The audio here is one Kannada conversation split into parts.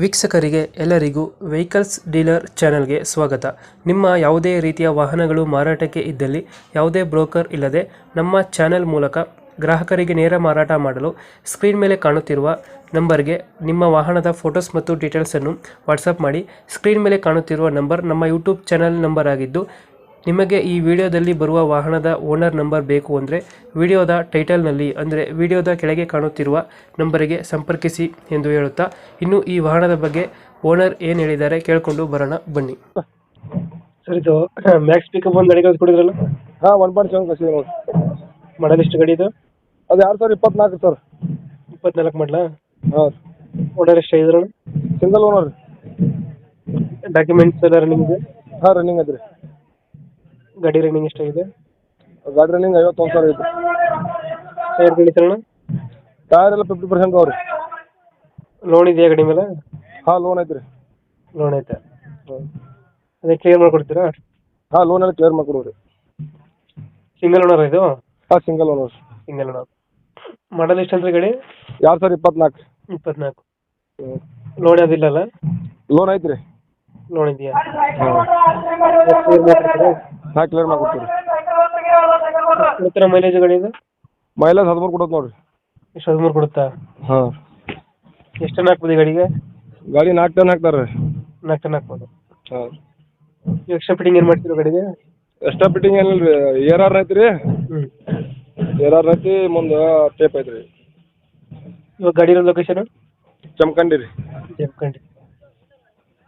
ವೀಕ್ಷಕರಿಗೆ ಎಲ್ಲರಿಗೂ ವೆಹಿಕಲ್ಸ್ ಡೀಲರ್ ಚಾನೆಲ್ಗೆ ಸ್ವಾಗತ. ನಿಮ್ಮ ಯಾವುದೇ ರೀತಿಯ ವಾಹನಗಳು ಮಾರಾಟಕ್ಕೆ ಇದ್ದಲ್ಲಿ ಯಾವುದೇ ಬ್ರೋಕರ್ ಇಲ್ಲದೆ ನಮ್ಮ ಚಾನೆಲ್ ಮೂಲಕ ಗ್ರಾಹಕರಿಗೆ ನೇರ ಮಾರಾಟ ಮಾಡಲು ಸ್ಕ್ರೀನ್ ಮೇಲೆ ಕಾಣುತ್ತಿರುವ ನಂಬರ್ಗೆ ನಿಮ್ಮ ವಾಹನದ ಫೋಟೋಸ್ ಮತ್ತು ಡೀಟೇಲ್ಸನ್ನು ವಾಟ್ಸಪ್ ಮಾಡಿ. ಸ್ಕ್ರೀನ್ ಮೇಲೆ ಕಾಣುತ್ತಿರುವ ನಂಬರ್ ನಮ್ಮ ಯೂಟ್ಯೂಬ್ ಚಾನೆಲ್ ನಂಬರ್ ಆಗಿದ್ದು, ನಿಮಗೆ ಈ ವಿಡಿಯೋದಲ್ಲಿ ಬರುವ ವಾಹನದ ಓನರ್ ನಂಬರ್ ಬೇಕು ಅಂದರೆ ವಿಡಿಯೋದ ಟೈಟಲ್ನಲ್ಲಿ ಅಂದರೆ ವಿಡಿಯೋದ ಕೆಳಗೆ ಕಾಣುತ್ತಿರುವ ನಂಬರಿಗೆ ಸಂಪರ್ಕಿಸಿ ಎಂದು ಹೇಳುತ್ತಾ, ಇನ್ನು ಈ ವಾಹನದ ಬಗ್ಗೆ ಓನರ್ ಏನು ಹೇಳಿದ್ದಾರೆ ಕೇಳಿಕೊಂಡು ಬರೋಣ ಬನ್ನಿ. ಸರ್, ಇದು ಮ್ಯಾಕ್ಸ್ ಪಿಕಪ್ ಒಂದು ಗಾಡಿ ಕಳಿಸ್ಕೊಡಿದ್ರಲ್ಲ? ಹಾಂ, 1.7 ಕಳಿಸಿದೆ ನೋಡಿ. ಮಾಡಲ್ ಎಷ್ಟು ಗಾಡಿ ಇದು? ಅದು 2024 ಸರ್. 24 ಮಾಡಲಾ? ಹಾಂ. ಓನರ್ ಎಷ್ಟು ಇದ್ರಣ? Single owner. ಡಾಕ್ಯುಮೆಂಟ್ಸ್ ಎಲ್ಲ ರನ್ನಿಂಗ್ ಇದೆ? ಹಾಂ, ರನ್ನಿಂಗ್ ಐತ್ರಿ. ಗಾಡಿ ರನ್ನಿಂಗ್ ಎಷ್ಟಾಗಿದೆ? ಗಾಡಿ ರನ್ನಿಂಗ್ 51,000 ಐತಿ. Tyre condition? ಟೈರ್ ಎಲ್ಲ 50% ಅವ್ರಿ. ಲೋನ್ ಇದೆಯಾ ಗಾಡಿ ಮೇಲೆ? ಹಾಂ, ಲೋನ್ ಐತ್ರಿ. ಲೋನ್ ಐತೆ. ಅದೇ ಕ್ಲಿಯರ್ ಮಾಡ್ಕೊಡ್ತೀರಾ? ಹಾಂ, ಲೋನ್ ಎಲ್ಲ ಕ್ಲಿಯರ್ ಮಾಡ್ಕೊಡ್ರಿ. ಸಿಂಗಲ್ ಓನರ್ ಇದು? ಹಾಂ, single owner. Single owner. Model ಎಷ್ಟು ಅಂದ್ರೆ ಗಾಡಿ? 2024. 24. ಲೋನ್ ಅದಿಲ್ಲಲ್ಲ? ಲೋನ್ ಐತ್ರಿ. ಲೋನ್ ಇದೆಯಾ? ಹಾಂ, ಕ್ಲಿಯರ್ ಮಾಡ್ಕೊಡ್ತೀರಿ. ಕೊಡ್ತೀರಾ ಮೈಲೇಜ್ ಗಾಡಿ ಇದು? ಮೈಲೇಜ್ 13 ಕೊಡುತ್ತೆ ನೋಡ್ರಿ. ಎಷ್ಟು 13 ಕೊಡುತ್ತಾ? ಹಾಂ. ಎಷ್ಟು ಟನ್ ಹಾಕ್ಬೋದು ಈ ಗಾಡಿಗೆ? ಗಾಡಿ 4 ಟನ್ ಹಾಕ್ತಾರೆ ರೀ. 4 ಟನ್ ಹಾಕ್ಬೋದು. ಹಾಂ. ಎಕ್ಸ್ಟ್ರಾ ಫಿಟ್ಟಿಂಗ್ ಏನು ಮಾಡ್ತೀರೋ ಗಾಡಿಗೆ? ಎಕ್ಸ್ಟ್ರಾ ಫಿಟ್ಟಿಂಗ್ ಏನಿಲ್ಲ ರೀ. ARR ಐತ್ರಿ. ಹ್ಞೂ. ARR ಐತಿ, ಮುಂದೆ ಟೇಪ್ ಐತ್ರಿ. ಇವಾಗ ಗಾಡಿ ಇರೋ ಲೊಕೇಶನ್? ಜಮಖಂಡಿ ರೀ. ಜಮಖಂಡಿ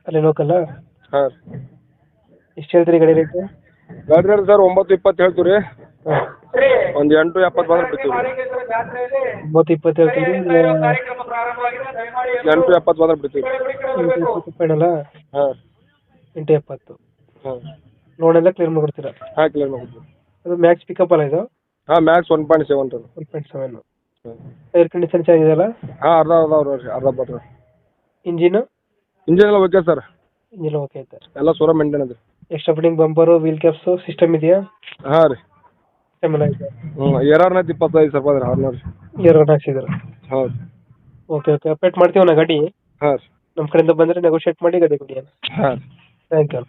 ಅಲ್ಲಿ ಲೋಕಲ್ಲ? ಹಾಂ ರೀ. ಎಷ್ಟು ಹೇಳ್ತೀರಿ ಗಾಡಿ ರೇಟು? ಗಾಡಿ ರೇಟ್ ಸರ್ 9.20 ಹೇಳ್ತೀವಿ ರೀ. ಹಾಂ. ಒಂದು 8.70 ಬಂದ್ರೆ ಬಿಡ್ತೀವಿ ರೀ. 9.20 ಹೇಳ್ತೀರಿ? 8.70 ಬಂದ್ರೆ ಬಿಡ್ತೀವಿ ರೀ. 8.20 ಫೈನಲ್ಲ? ಹಾಂ. 8.70. ಹಾಂ. ಲೋನ್ ಎಲ್ಲ ಕ್ಲಿಯರ್ ಮಾಡ್ಕೊಡ್ತೀರಾ? ಹಾಂ, ಕ್ಲಿಯರ್ ಮಾಡ್ತೀವಿ. ಅದು ಮ್ಯಾಕ್ಸ್ ಪಿಕಪ್ ಅಲ್ಲ ಇದು? ಹಾಂ, ಮ್ಯಾಕ್ಸ್ 1.7 ಟನ್. 1.7. ಟೈರ್ ಕಂಡೀಷನ್ ಚೆನ್ನಾಗಿದೆಯಲ್ಲ? ಹಾಂ, ಅರ್ಧ ಬಟ್ರ. ಇಂಜಿನು? ಇಂಜಿನ್ ಎಲ್ಲ ಓಕೆ ಸರ್. ಇಂಜಿನ್ ಓಕೆ ಐತೆ. ಎಲ್ಲ ಸೂರ ಮೇಂಟೈನ್ ಇದೆ. Extra fitting bumper, wheel caps, system ಇದೆಯಾ? ಹಾಂ ರೀ. ಸಿಸ್ಟಮ್ ಎಲ್ಲ ಇದೆ. ಹ್ಞೂ, ARR 25 ಅದ್ರಿ 600 ರೀ. ಎರಡು ಹಾಕ್ಸಿದ್ರು. ಹೌದು. ಓಕೆ ಓಕೆ, ಅಪ್ಡೇಟ್ ಮಾಡ್ತೀವಣ್ಣ ಗಾಡಿ. ಹಾಂ ರೀ. ನಮ್ಮ ಕಡೆಯಿಂದ ಬಂದರೆ ನೆಗೋಷಿಯೇಟ್ ಮಾಡಿ ಗಾಡಿ ಕೊಡಿ. ಹಾಂ. Thank you.